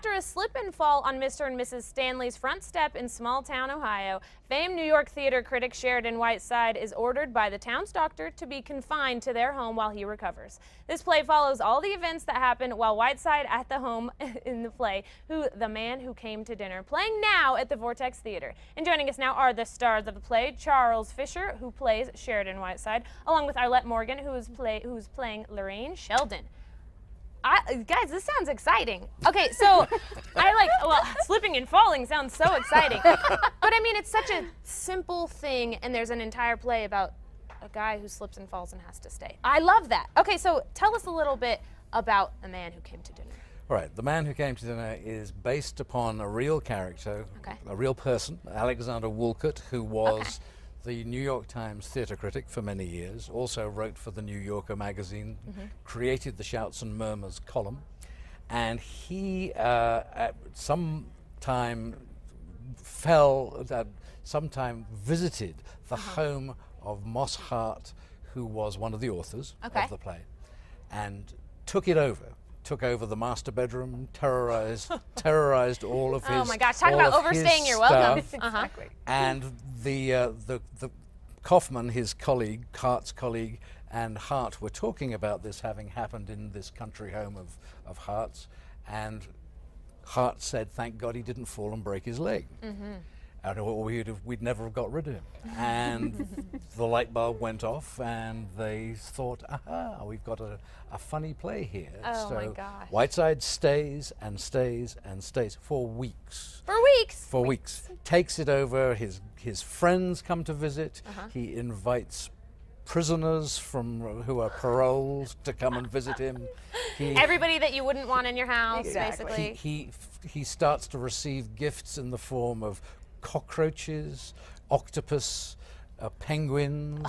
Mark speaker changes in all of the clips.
Speaker 1: after a slip and fall on Mr. and Mrs. Stanley's front step in small town Ohio, famed New York theater critic Sheridan Whiteside is ordered by the town's doctor to be confined to their home while he recovers. This play follows all the events that happened while Whiteside at the home in the play, The Man Who Came to Dinner, playing now at the Vortex Theater. And joining us now are the stars of the play, Charles Fisher, who plays Sheridan Whiteside, along with Arlette Morgan, who's playing Lorraine Sheldon. Guys, this sounds exciting. Okay, so slipping and falling sounds so exciting. But I mean, it's such a simple thing, and there's an entire play about a guy who slips and falls and has to stay. I love that. Okay, so tell us a little bit about The Man Who Came to Dinner.
Speaker 2: All right, The Man Who Came to Dinner is based upon a real character, a real person, Alexander Woolcott, who was the New York Times theater critic for many years, also wrote for the New Yorker magazine, created the Shouts and Murmurs column, and he sometime visited the home of Moss Hart, who was one of the authors of the play, and took over the master bedroom, terrorized all of his.
Speaker 1: Oh my gosh! Talk about overstaying your welcome.
Speaker 2: Exactly. And the Kaufman, his colleague, Hart's colleague, and Hart were talking about this having happened in this country home of Hart's, and Hart said, "Thank God he didn't fall and break his leg." And we'd never have got rid of him. And the light bulb went off, and they thought, aha, we've got a funny play here.
Speaker 1: Oh
Speaker 2: so
Speaker 1: my gosh.
Speaker 2: Whiteside stays and stays and stays for weeks.
Speaker 1: For weeks?
Speaker 2: For weeks. Takes it over, his friends come to visit, he invites prisoners who are paroled to come and visit him.
Speaker 1: Everybody that you wouldn't want in your house, basically.
Speaker 2: He starts to receive gifts in the form of cockroaches, octopus, penguins.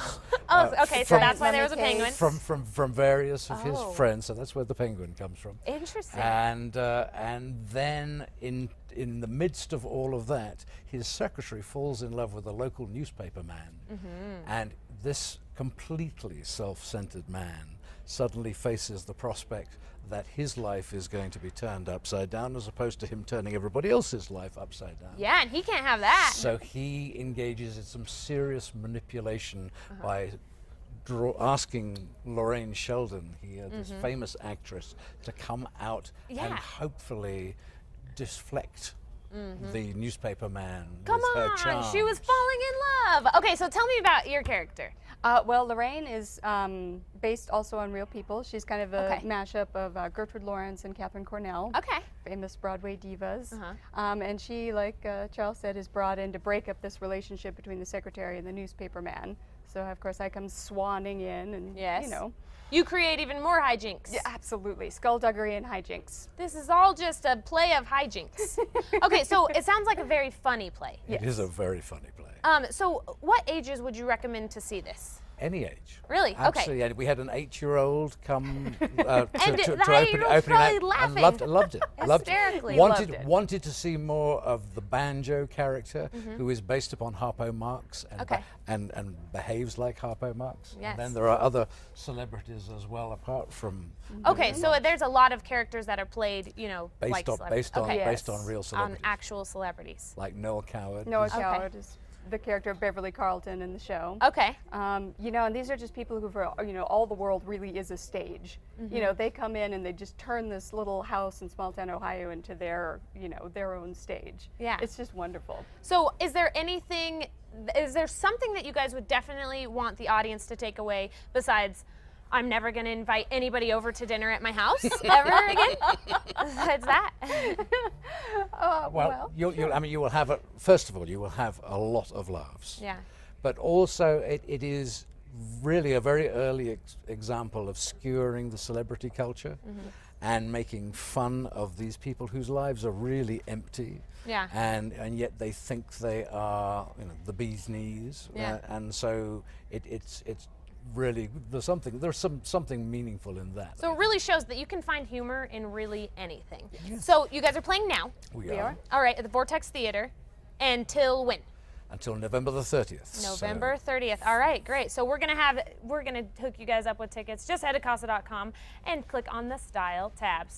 Speaker 1: Okay, so that's why there was a penguin.
Speaker 2: From various of his friends, so that's where the penguin comes from.
Speaker 1: Interesting.
Speaker 2: And then in the midst of all of that, his secretary falls in love with a local newspaper man, and this completely self-centered man suddenly faces the prospect that his life is going to be turned upside down as opposed to him turning everybody else's life upside down.
Speaker 1: Yeah, and he can't have that.
Speaker 2: So he engages in some serious manipulation by asking Lorraine Sheldon, this famous actress, to come out and hopefully deflect the newspaper man with her charms.
Speaker 1: She was falling in love. Okay, so tell me about your character.
Speaker 3: Well, Lorraine is based also on real people. She's kind of a mashup of Gertrude Lawrence and Katharine Cornell, famous Broadway divas. And she, like Charles said, is brought in to break up this relationship between the secretary and the newspaper man. So, of course, I come swanning in and, you know.
Speaker 1: You create even more hijinks.
Speaker 3: Yeah, absolutely. Skullduggery and hijinks.
Speaker 1: This is all just a play of hijinks. Okay, so it sounds like a very funny play.
Speaker 2: It is a very funny play.
Speaker 1: So what ages would you recommend to see this?
Speaker 2: Any age.
Speaker 1: Really?
Speaker 2: Absolutely.
Speaker 1: Okay.
Speaker 2: We had an 8-year-old come to
Speaker 1: the
Speaker 2: opening night
Speaker 1: and
Speaker 2: loved it.
Speaker 1: Hysterically
Speaker 2: Wanted
Speaker 1: loved it.
Speaker 2: Wanted to see more of the banjo character, who is based upon Harpo Marx and behaves like Harpo Marx.
Speaker 1: Yes.
Speaker 2: And then there are other celebrities as well apart from.
Speaker 1: Okay, so there's a lot of characters that are played, you know,
Speaker 2: based on real celebrities.
Speaker 1: On actual celebrities.
Speaker 2: Like Noel Coward.
Speaker 3: Noel Coward is the character of Beverly Carlton in the show.
Speaker 1: Okay.
Speaker 3: You know, and these are just people who, you know, all the world really is a stage. You know, they come in and they just turn this little house in small town Ohio into their, you know, their own stage.
Speaker 1: Yeah.
Speaker 3: It's just wonderful.
Speaker 1: So is there something that you guys would definitely want the audience to take away besides, I'm never going to invite anybody over to dinner at my house ever again? Besides that.
Speaker 2: You will have first of all, you will have a lot of laughs.
Speaker 1: Yeah.
Speaker 2: But also, it is really a very early example of skewering the celebrity culture and making fun of these people whose lives are really empty.
Speaker 1: Yeah.
Speaker 2: And yet they think they are, you know, the bee's knees.
Speaker 1: Yeah.
Speaker 2: And so it's really there's something meaningful in that.
Speaker 1: So it really shows that you can find humor in really anything. Yes. So you guys are playing now.
Speaker 2: We are.
Speaker 1: All right, at the Vortex Theater. Until when?
Speaker 2: Until November the 30th.
Speaker 1: November 30th. All right, great. So we're gonna hook you guys up with tickets. Just head to casa.com and click on the Style tab.